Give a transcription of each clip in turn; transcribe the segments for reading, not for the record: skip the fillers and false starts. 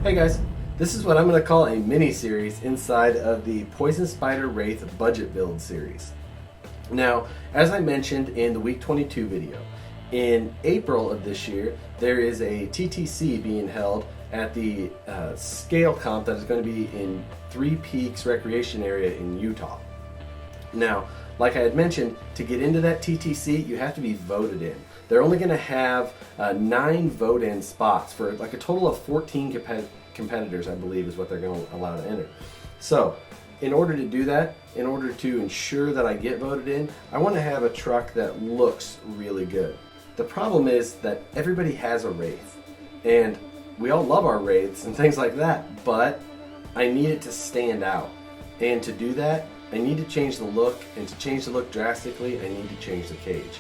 Hey guys, this is what I'm going to call a mini-series inside of the Poison Spyder Wraith budget build series. Now, as I mentioned in the week 22 video, in April of this year, there is a TTC being held at the scale comp that is going to be in Three Peaks Recreation Area in Utah. Now, like I had mentioned, to get into that TTC, you have to be voted in. They're only going to have 9 vote-in spots for like a total of 14 competitors, I believe, is what they're going to allow to enter. So, in order to do that, in order to ensure that I get voted in, I want to have a truck that looks really good. The problem is that everybody has a Wraith, and we all love our Wraiths and things like that, but I need it to stand out. And to do that, I need to change the look, and to change the look drastically, I need to change the cage.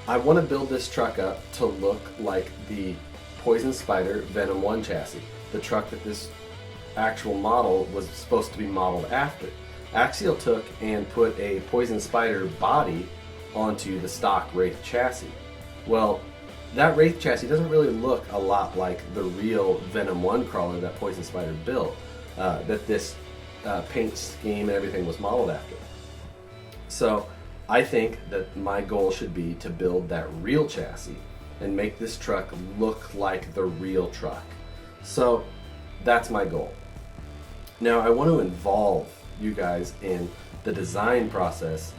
I want to build this truck up to look like the Poison Spyder Venom 1 chassis, the truck that this actual model was supposed to be modeled after. Axial took and put a Poison Spyder body onto the stock Wraith chassis. Well, that Wraith chassis doesn't really look a lot like the real Venom 1 crawler that Poison Spyder built, that this paint scheme and everything was modeled after. So I think that my goal should be to build that real chassis and make this truck look like the real truck. So that's my goal. Now I want to involve you guys in the design process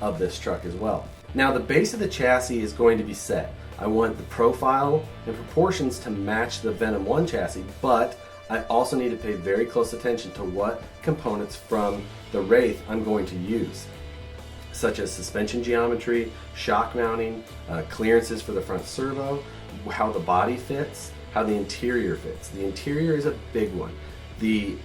of this truck as well. Now the base of the chassis is going to be set. I want the profile and proportions to match the Venom 1 chassis, but I also need to pay very close attention to what components from the Wraith I'm going to use, such as suspension geometry, shock mounting, clearances for the front servo, how the body fits, how the interior fits. The interior is a big one. The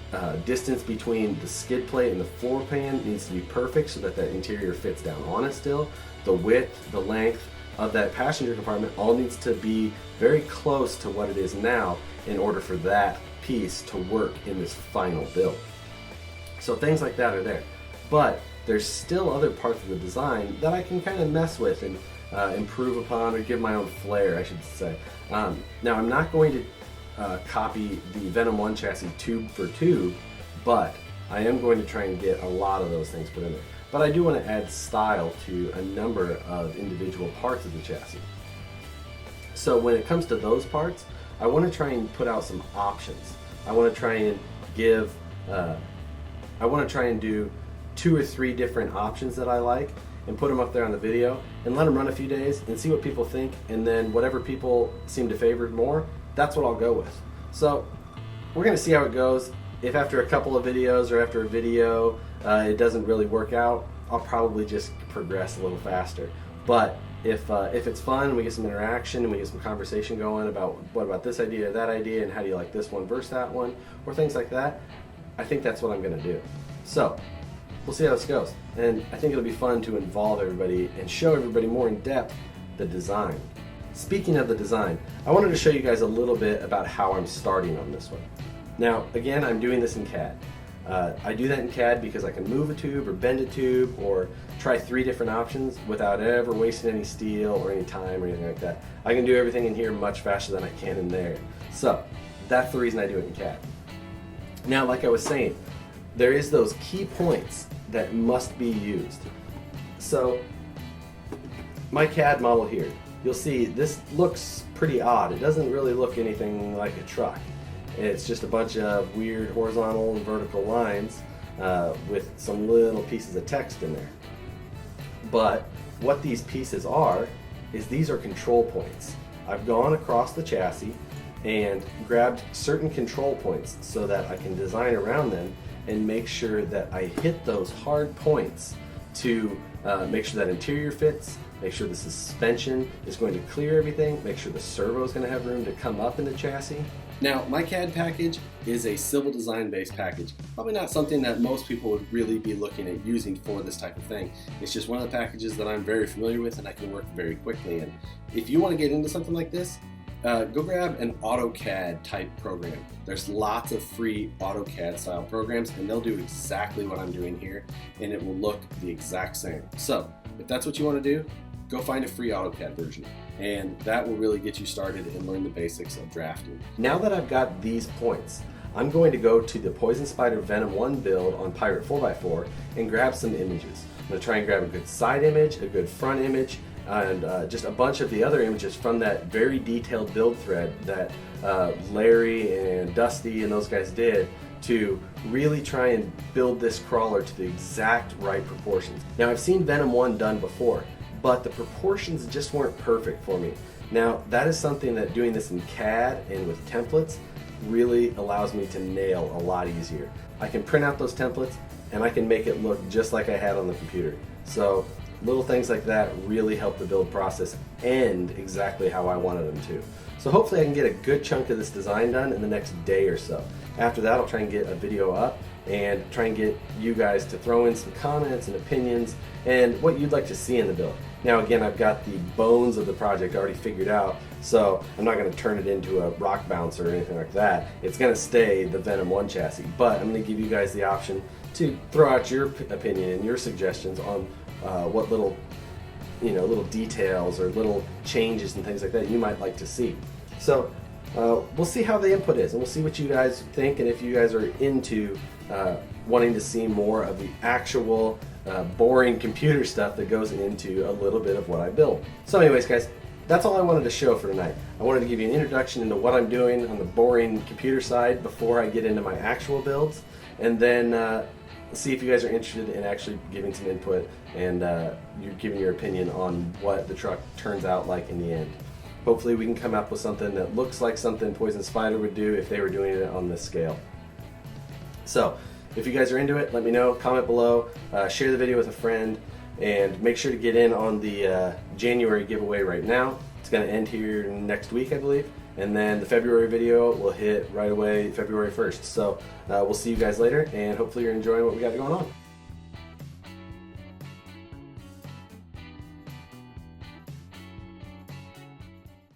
distance between the skid plate and the floor pan needs to be perfect so that that interior fits down on it still. The width, the length of that passenger compartment all needs to be very close to what it is now in order for that piece to work in this final build. So things like that are there. But there's still other parts of the design that I can kind of mess with and improve upon, or give my own flair, I should say. Now I'm not going to copy the Venom 1 chassis tube for tube, but I am going to try and get a lot of those things put in there. But I do want to add style to a number of individual parts of the chassis. So when it comes to those parts, I want to try and put out some options. I want to try and give, I want to try and do 2 or 3 different options that I like and put them up there on the video and let them run a few days and see what people think, and then whatever people seem to favor more, that's what I'll go with. So we're going to see how it goes. If after a couple of videos or after a video it doesn't really work out, I'll probably just progress a little faster. But if it's fun, we get some interaction and we get some conversation going about what about this idea or that idea and how do you like this one versus that one, or things like that, I think that's what I'm going to do. So we'll see how this goes, and I think it'll be fun to involve everybody and show everybody more in depth the design. Speaking of the design, I wanted to show you guys a little bit about how I'm starting on this one. Now again, I'm doing this in CAD. I do that in CAD because I can move a tube or bend a tube or try 3 different options without ever wasting any steel or any time or anything like that. I can do everything in here much faster than I can in there. So that's the reason I do it in CAD. Now, like I was saying, there is those key points that must be used. So my CAD model here, you'll see this looks pretty odd. It doesn't really look anything like a truck. It's just a bunch of weird horizontal and vertical lines with some little pieces of text in there. But what these pieces are is these are control points. I've gone across the chassis and grabbed certain control points so that I can design around them and make sure that I hit those hard points to make sure that interior fits, make sure the suspension is going to clear everything, make sure the servo is going to have room to come up in the chassis. Now, my CAD package is a civil design based package. Probably not something that most people would really be looking at using for this type of thing. It's just one of the packages that I'm very familiar with and I can work very quickly in. If you want to get into something like this, go grab an AutoCAD type program. There's lots of free AutoCAD style programs and they'll do exactly what I'm doing here and it will look the exact same. So if that's what you want to do, go find a free AutoCAD version, and that will really get you started and learn the basics of drafting. Now that I've got these points, I'm going to go to the Poison Spyder Venom 1 build on Pirate 4x4 and grab some images. I'm going to try and grab a good side image, a good front image, and just a bunch of the other images from that very detailed build thread that Larry and Dusty and those guys did to really try and build this crawler to the exact right proportions. Now, I've seen Venom 1 done before, but the proportions just weren't perfect for me. Now, that is something that doing this in CAD and with templates really allows me to nail a lot easier. I can print out those templates and I can make it look just like I had on the computer. So little things like that really help the build process end exactly how I wanted them to. So hopefully I can get a good chunk of this design done in the next day or so. After that, I'll try and get a video up and try and get you guys to throw in some comments and opinions and what you'd like to see in the build. Now again, I've got the bones of the project already figured out, so I'm not going to turn it into a rock bouncer or anything like that. It's going to stay the Venom 1 chassis, but I'm going to give you guys the option to throw out your opinion and your suggestions on what little details or little changes and things like that you might like to see. So we'll see how the input is, and we'll see what you guys think, and if you guys are into wanting to see more of the actual boring computer stuff that goes into a little bit of what I build. So anyways, guys, that's all I wanted to show for tonight. I wanted to give you an introduction into what I'm doing on the boring computer side before I get into my actual builds, and then see if you guys are interested in actually giving some input and you're giving your opinion on what the truck turns out like in the end. Hopefully we can come up with something that looks like something Poison Spyder would do if they were doing it on this scale. So if you guys are into it, let me know, comment below, share the video with a friend, and make sure to get in on the January giveaway right now. It's going to end here next week, I believe, and then the February video will hit right away February 1st. So we'll see you guys later, and hopefully you're enjoying what we got going on.